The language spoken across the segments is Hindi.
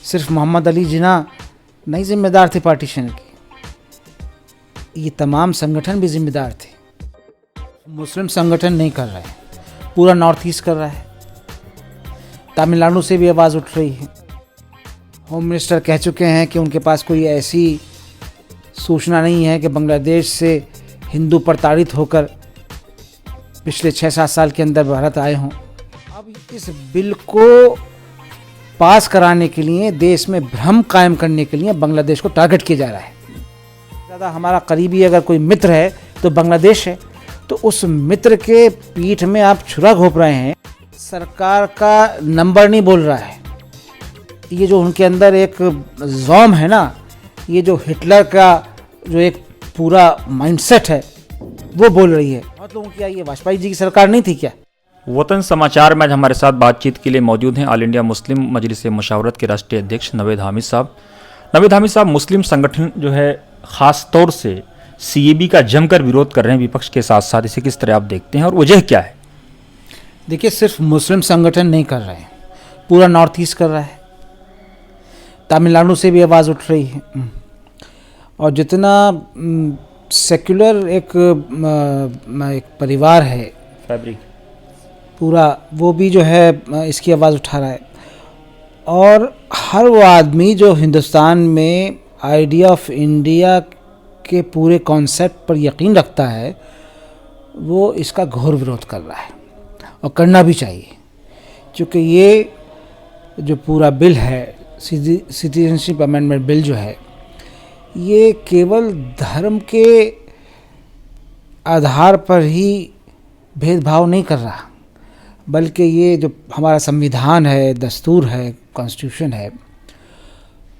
सिर्फ मोहम्मद अली जिन्ना नहीं जिम्मेदार थे पार्टीशन की, ये तमाम संगठन भी जिम्मेदार थे। मुस्लिम संगठन नहीं कर रहे हैं, पूरा नॉर्थ ईस्ट कर रहा है। तमिलनाडु से भी आवाज़ उठ रही है। होम मिनिस्टर कह चुके हैं कि उनके पास कोई ऐसी सूचना नहीं है कि बांग्लादेश से हिंदू प्रताड़ित होकर पिछले 6-7 साल के अंदर भारत आए हों। अब इस बिल को पास कराने के लिए, देश में भ्रम कायम करने के लिए बांग्लादेश को टारगेट किया जा रहा है। ज़्यादा हमारा करीबी अगर कोई मित्र है तो बांग्लादेश है, तो उस मित्र के पीठ में आप छुरा घोंप रहे हैं। सरकार का नंबर नहीं बोल रहा है, ये जो उनके अंदर एक ज़ौम है ना, ये जो हिटलर का जो एक पूरा माइंडसेट है वो बोल रही है। बहुत लोगों की ये वाजपेयी जी की सरकार नहीं थी क्या? वतन समाचार में आज हमारे साथ बातचीत के लिए मौजूद हैं ऑल इंडिया मुस्लिम मजलिस मुशावरत के राष्ट्रीय अध्यक्ष नवेद हामिद साहब। नवेद हामिद साहब, मुस्लिम संगठन जो है ख़ास तौर से CAB का जमकर विरोध कर रहे हैं विपक्ष के साथ साथ, इसे किस तरह आप देखते हैं और वजह क्या है? देखिए, सिर्फ मुस्लिम संगठन नहीं कर रहे हैं, पूरा नॉर्थ ईस्ट कर रहा है। तमिलनाडु से भी आवाज़ उठ रही है। और जितना सेक्युलर एक परिवार है फैब्रिक पूरा, वो भी जो है इसकी आवाज़ उठा रहा है। और हर वो आदमी जो हिंदुस्तान में आइडिया ऑफ इंडिया के पूरे कॉन्सेप्ट पर यकीन रखता है, वो इसका घोर विरोध कर रहा है और करना भी चाहिए। क्योंकि ये जो पूरा बिल है, सिटीजनशिप अमेंडमेंट बिल जो है, ये केवल धर्म के आधार पर ही भेदभाव नहीं कर रहा, बल्कि ये जो हमारा संविधान है, दस्तूर है, कॉन्स्टिट्यूशन है,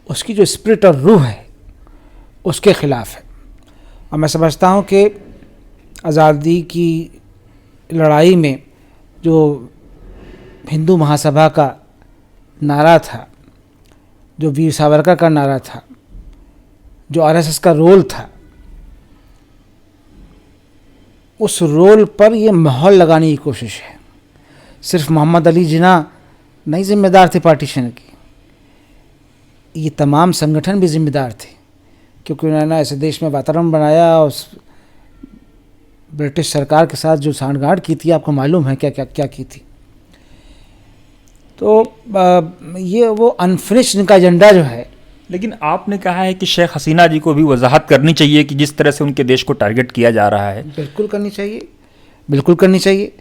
उसकी जो स्पिरिट और रूह है उसके ख़िलाफ़ है। और मैं समझता हूँ कि आज़ादी की लड़ाई में जो हिंदू महासभा का नारा था, जो वीर सावरकर का नारा था, जो RSS का रोल था, उस रोल पर ये माहौल लगाने की कोशिश है। सिर्फ मोहम्मद अली जिन्ना नहीं जिम्मेदार थे पार्टीशन की, ये तमाम संगठन भी जिम्मेदार थे, क्योंकि उन्होंने ऐसे देश में वातावरण बनाया। उस ब्रिटिश सरकार के साथ जो सांठगांठ की थी, आपको मालूम है क्या क्या क्या की थी। तो ये वो अनफिनिश्ड इनका एजेंडा जो है। लेकिन आपने कहा है कि शेख हसीना जी को भी वजाहत करनी चाहिए कि जिस तरह से उनके देश को टारगेट किया जा रहा है। बिल्कुल करनी चाहिए, बिल्कुल करनी चाहिए।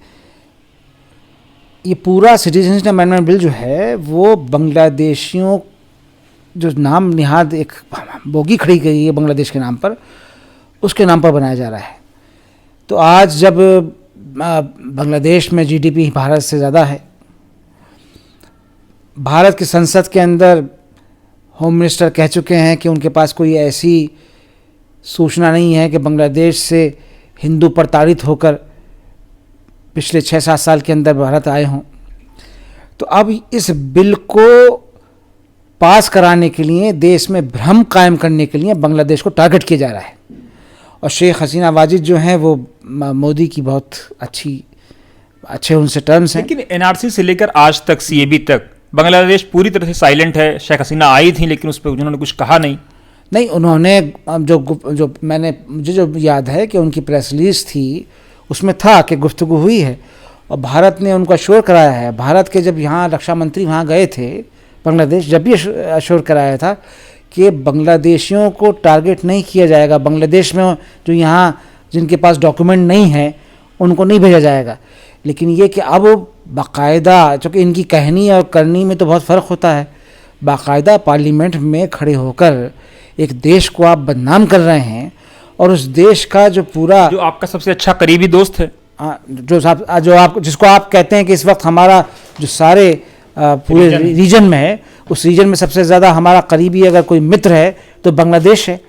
ये पूरा सिटीजनशिप अमेंडमेंट बिल जो है वो बांग्लादेशियों जो नाम निहाद एक बोगी खड़ी गई है बांग्लादेश के नाम पर, उसके नाम पर बनाया जा रहा है। तो आज जब बांग्लादेश में GDP भारत से ज़्यादा है, भारत की संसद के अंदर होम मिनिस्टर कह चुके हैं कि उनके पास कोई ऐसी सूचना नहीं है कि बांग्लादेश से हिंदू प्रताड़ित होकर पिछले 6-7 साल के अंदर भारत आए हों, तो अब इस बिल को पास कराने के लिए, देश में भ्रम कायम करने के लिए बांग्लादेश को टारगेट किया जा रहा है। और शेख हसीना वाजिद जो हैं वो मोदी की बहुत अच्छे उनसे टर्म्स हैं। लेकिन NRC से लेकर आज तक CAB तक बांग्लादेश पूरी तरह से साइलेंट है। शेख हसीना आई थी लेकिन उस पर उन्होंने कुछ कहा नहीं। उन्होंने मुझे जो याद है कि उनकी प्रेस रिलीज थी, उसमें था कि गुफ्तगू हुई है और भारत ने उनको अश्योर कराया है। भारत के जब यहाँ रक्षा मंत्री वहाँ गए थे बांग्लादेश, जब भी अश्योर कराया था कि बांग्लादेशियों को टारगेट नहीं किया जाएगा, बांग्लादेश में जो यहाँ जिनके पास डॉक्यूमेंट नहीं है उनको नहीं भेजा जाएगा। लेकिन ये कि अब बाकायदा, चूँकि इनकी कहनी और करनी में तो बहुत फ़र्क होता है, बाकायदा पार्लियामेंट में खड़े होकर एक देश को आप बदनाम कर रहे हैं और उस देश का जो पूरा, जो आपका सबसे अच्छा करीबी दोस्त है, जिसको आप कहते हैं कि इस वक्त हमारा जो सारे पूरे रीजन में है, उस रीजन में सबसे ज़्यादा हमारा करीबी अगर कोई मित्र है तो बांग्लादेश है,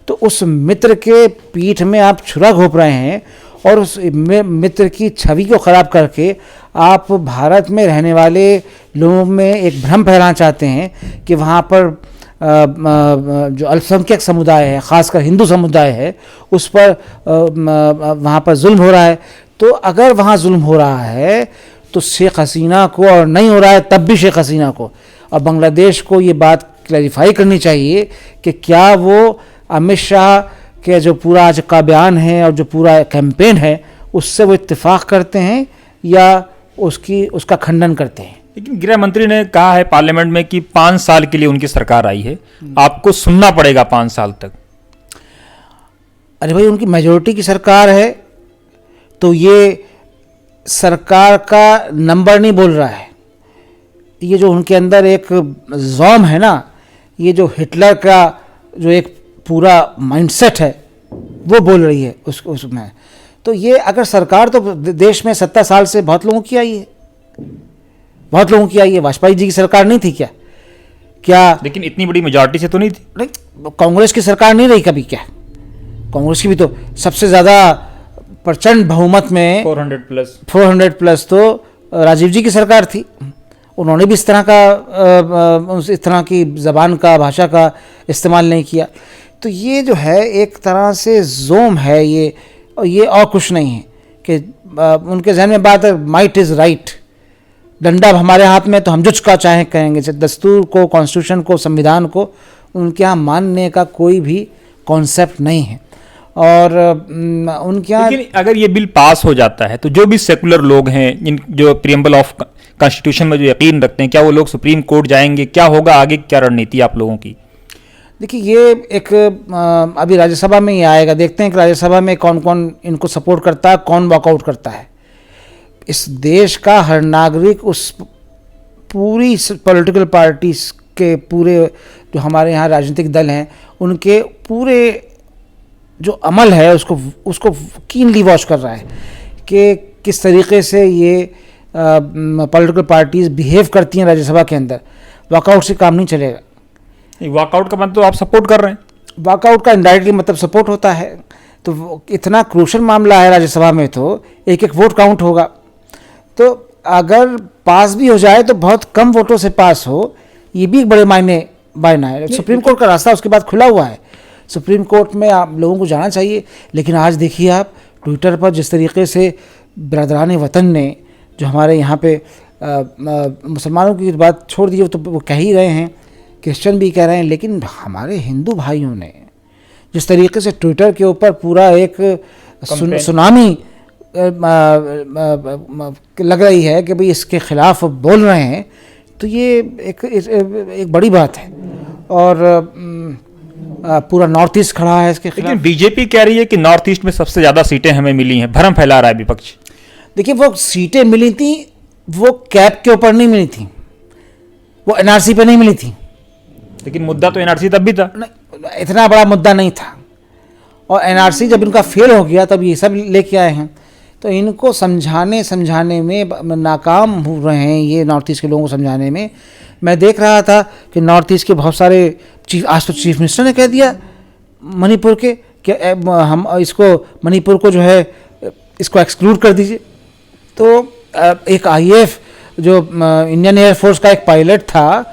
तो उस मित्र के पीठ में आप छुरा घोंप रहे हैं और उस मित्र की छवि को ख़राब करके आप भारत में रहने वाले लोगों में एक भ्रम फैलाना चाहते हैं कि वहाँ पर जो अल्पसंख्यक समुदाय है, ख़ासकर हिंदू समुदाय है, उस पर वहाँ पर जुल्म हो रहा है। तो अगर वहाँ जुल्म हो रहा है तो शेख हसीना को, और नहीं हो रहा है तब भी शेख हसीना को और बांग्लादेश को ये बात क्लैरिफाई करनी चाहिए कि क्या वो अमित शाह के जो पूरा आज का बयान है और जो पूरा कैंपेन है उससे वो इत्तेफाक करते हैं या उसका खंडन करते हैं। लेकिन गृह मंत्री ने कहा है पार्लियामेंट में कि 5 साल के लिए उनकी सरकार आई है, आपको सुनना पड़ेगा 5 साल तक। अरे भाई, उनकी मेजोरिटी की सरकार है तो ये सरकार का नंबर नहीं बोल रहा है। ये जो उनके अंदर एक ज़ौम है ना, ये जो हिटलर का जो एक पूरा माइंडसेट है वो बोल रही है उसमें। तो ये अगर सरकार तो देश में 70 साल से बहुत लोगों की आई है, बहुत लोगों की आई है। वाजपेयी जी की सरकार नहीं थी क्या? लेकिन इतनी बड़ी मेजॉरिटी से तो नहीं थी। नहीं, कांग्रेस की सरकार नहीं रही कभी क्या? कांग्रेस की भी तो सबसे ज़्यादा प्रचंड बहुमत में 400 प्लस तो राजीव जी की सरकार थी। उन्होंने भी इस तरह की ज़बान का, भाषा का इस्तेमाल नहीं किया। तो ये जो है एक तरह से ज़ोम है ये और कुछ नहीं है कि उनके जहन में बात है माइट इज़ राइट, डंडा हमारे हाथ में तो हम जो का चाहे करेंगे। दस्तूर को, कॉन्स्टिट्यूशन को, संविधान को उनके यहाँ मानने का कोई भी कॉन्सेप्ट नहीं है। और उनके यहाँ लेकिन अगर ये बिल पास हो जाता है तो जो भी सेकुलर लोग हैं, जो प्रीएम्बल ऑफ कॉन्स्टिट्यूशन में जो यकीन रखते हैं, क्या वो लोग सुप्रीम कोर्ट जाएंगे? क्या होगा आगे, क्या रणनीति आप लोगों की? देखिए, ये एक अभी राज्यसभा में ही आएगा, देखते हैं कि राज्यसभा में कौन कौन इनको सपोर्ट करता है, कौन वॉकआउट करता है। इस देश का हर नागरिक उस पूरी पॉलिटिकल पार्टीज के पूरे जो हमारे यहाँ राजनीतिक दल हैं उनके पूरे जो अमल है उसको कीनली वॉच कर रहा है कि किस तरीके से ये पॉलिटिकल पार्टीज बिहेव करती हैं राज्यसभा के अंदर। वॉकआउट से काम नहीं चलेगा। वॉकआउट का मतलब तो आप सपोर्ट कर रहे हैं। वॉकआउट का इनडायरेक्टली मतलब सपोर्ट होता है। तो इतना क्रूशल मामला है राज्यसभा में, तो एक एक वोट काउंट होगा। तो अगर पास भी हो जाए तो बहुत कम वोटों से पास हो, ये भी एक बड़े मायने है। सुप्रीम कोर्ट का रास्ता उसके बाद खुला हुआ है। सुप्रीम कोर्ट में आप लोगों को जाना चाहिए। लेकिन आज देखिए आप ट्विटर पर जिस तरीके से बिरादरान वतन ने जो हमारे यहाँ पे मुसलमानों की बात छोड़ दी, तो वो कह ही रहे हैं, क्रिश्चियन भी कह रहे हैं, लेकिन हमारे हिंदू भाइयों ने जिस तरीके से ट्विटर के ऊपर पूरा एक सुनामी लग रही है कि भाई इसके खिलाफ बोल रहे हैं, तो ये एक बड़ी बात है। और पूरा नॉर्थ ईस्ट खड़ा है इसके खिलाफ। लेकिन बीजेपी कह रही है कि नॉर्थ ईस्ट में सबसे ज़्यादा सीटें हमें मिली हैं, भ्रम फैला रहा है विपक्ष। देखिए, वो सीटें मिली थी, वो कैप के ऊपर नहीं मिली थी, वो एनआरसी पे नहीं मिली थी। लेकिन मुद्दा तो एनआरसी तब भी था। नहीं, इतना बड़ा मुद्दा नहीं था। और एनआरसी जब इनका फेल हो गया तब ये सब लेके आए हैं। तो इनको समझाने में नाकाम हो रहे हैं, ये नॉर्थ ईस्ट के लोगों को समझाने में। मैं देख रहा था कि नॉर्थ ईस्ट के बहुत सारे आज तो चीफ मिनिस्टर ने कह दिया मणिपुर के कि हम इसको मणिपुर को जो है इसको एक्सक्लूड कर दीजिए। तो एक आईएएफ जो इंडियन एयरफोर्स का एक पायलट था,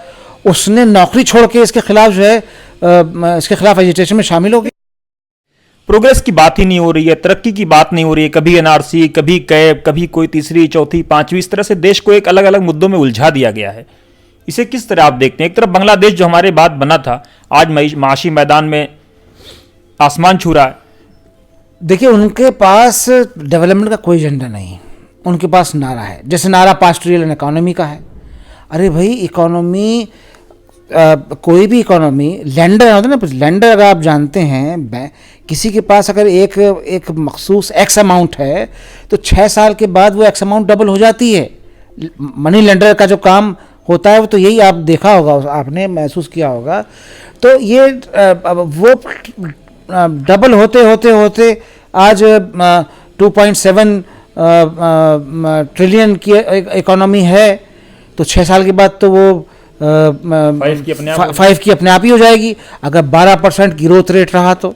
उसने नौकरी छोड़ के इसके खिलाफ जो है इसके खिलाफ एजिटेशन में शामिल हो गया। प्रोग्रेस की बात ही नहीं हो रही है, तरक्की की बात नहीं हो रही है। कभी एनआरसी, कभी कैब, कभी कोई तीसरी, चौथी, पांचवी, इस तरह से देश को एक अलग अलग मुद्दों में उलझा दिया गया है। इसे किस तरह आप देखते हैं? एक तरफ बांग्लादेश जो हमारे बाद बना था, आज माशी मैदान में आसमान छू रहा है। देखिए, उनके पास डेवलपमेंट का कोई एजेंडा नहीं, उनके पास नारा है, जैसे नारा पास्ट ट्रिलियन इकोनॉमी का है। अरे भाई, इकोनॉमी कोई भी इकोनॉमी लेंडर होता है ना, लेंडर अगर आप जानते हैं, किसी के पास अगर एक मखसूस एक्स अमाउंट है तो 6 साल के बाद वो एक्स अमाउंट डबल हो जाती है। मनी लेंडर का जो काम होता है वो तो यही आप देखा होगा, आपने महसूस किया होगा। तो ये वो डबल होते आज 2.7 ट्रिलियन की इकोनॉमी है। तो 6 साल के बाद तो वो 5 की अपने आप ही हो जाएगी। अगर 12% ग्रोथ रेट रहा तो,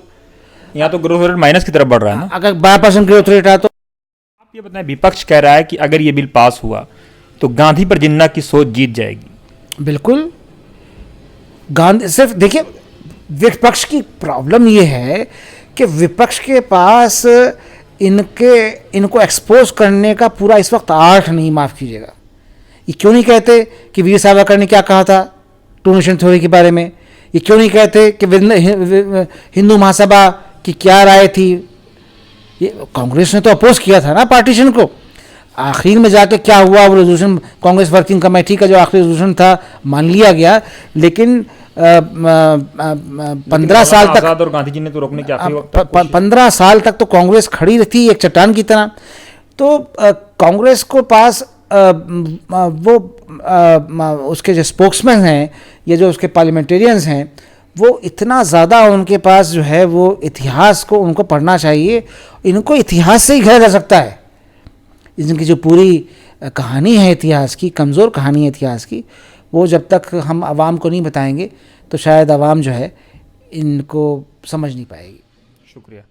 यहाँ तो ग्रोथ रेट माइनस की तरफ बढ़ रहा है ना। अगर 12% ग्रोथ रेट रहा तो आप ये बताएं, विपक्ष कह रहा है कि अगर ये बिल पास हुआ तो गांधी पर जिन्ना की सोच जीत जाएगी। बिल्कुल, गांधी सिर्फ देखिए, विपक्ष की प्रॉब्लम ये है कि विपक्ष के पास इनको एक्सपोज करने का पूरा इस वक्त आर्ट नहीं, माफ़ कीजिएगा। ये क्यों नहीं कहते कि वीर सावरकर ने क्या कहा था टू नेशन थ्योरी के बारे में? ये क्यों नहीं कहते कि हिंदू महासभा की क्या राय थी? ये कांग्रेस ने तो अपोज किया था ना पार्टीशन को। आखिर में जाके क्या हुआ, वो रेजोल्यूशन कांग्रेस वर्किंग कमेटी का जो आखिरी रेजोल्यूशन था मान लिया गया, लेकिन 15 साल तक आजाद और गांधी जी ने तो रोकने की आखिरी वक्त 15 साल तक तो कांग्रेस खड़ी रहती एक चट्टान की तरह। तो कांग्रेस को पास उसके जो स्पोक्समैन हैं या जो उसके पार्लियामेंटेरियंस हैं, वो इतना ज़्यादा उनके पास जो है वो इतिहास को उनको पढ़ना चाहिए। इनको इतिहास से ही घेरा जा सकता है। इनकी जो पूरी कहानी है इतिहास की, कमज़ोर कहानी है इतिहास की, वो जब तक हम आवाम को नहीं बताएंगे तो शायद आवाम जो है इनको समझ नहीं पाएगी। शुक्रिया।